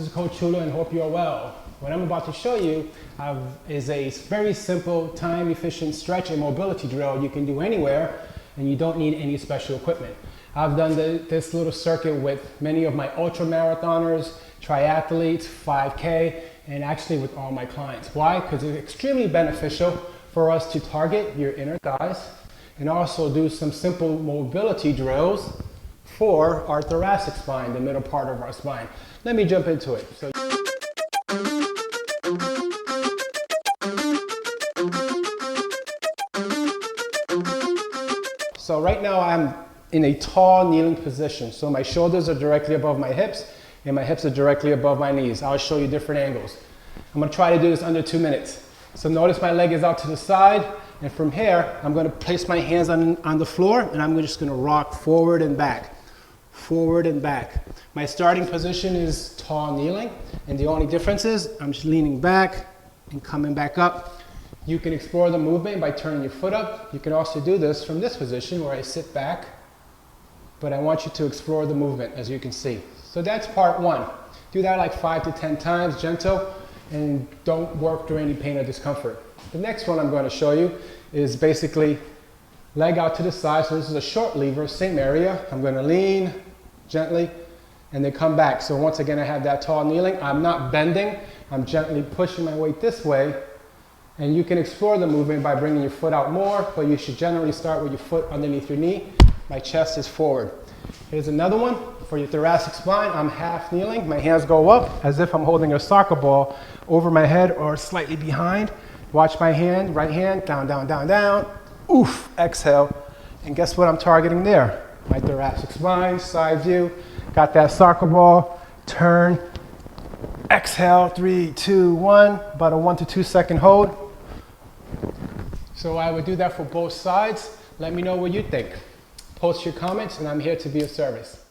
is Coach Chulo and hope you are well. What I'm about to show you is a very simple, time-efficient stretch and mobility drill you can do anywhere, and you don't need any special equipment. I've done this little circuit with many of my ultra marathoners, triathletes, 5K, and actually with all my clients. Why? Because it's extremely beneficial for us to target your inner thighs and also do some simple mobility drills for our thoracic spine, the middle part of our spine. Let me jump into it. So right now I'm in a tall kneeling position. So my shoulders are directly above my hips and my hips are directly above my knees. I'll show you different angles. I'm gonna try to do this under 2 minutes. So notice my leg is out to the side, and from here, I'm gonna place my hands on the floor and I'm just gonna rock forward and back. Forward and back. My starting position is tall kneeling, and the only difference is I'm just leaning back and coming back up. You can explore the movement by turning your foot up. You can also do this from this position where I sit back, but I want you to explore the movement, as you can see. So that's part one. Do that like 5 to 10 times, gentle, and don't work through any pain or discomfort. The next one I'm going to show you is basically leg out to the side. So this is a short lever, same area. I'm going to lean gently and then come back. So once again, I have that tall kneeling. I'm not bending. I'm gently pushing my weight this way. And you can explore the movement by bringing your foot out more, but you should generally start with your foot underneath your knee. My chest is forward. Here's another one for your thoracic spine. I'm half kneeling. My hands go up as if I'm holding a soccer ball over my head or slightly behind. Watch my hand, right hand, down, down, down, down. Oof, exhale. And guess what I'm targeting there? My thoracic spine, side view. Got that soccer ball, turn, exhale, 3, 2, 1. About a 1 to 2 second hold. So I would do that for both sides. Let me know what you think. Post your comments and I'm here to be of service.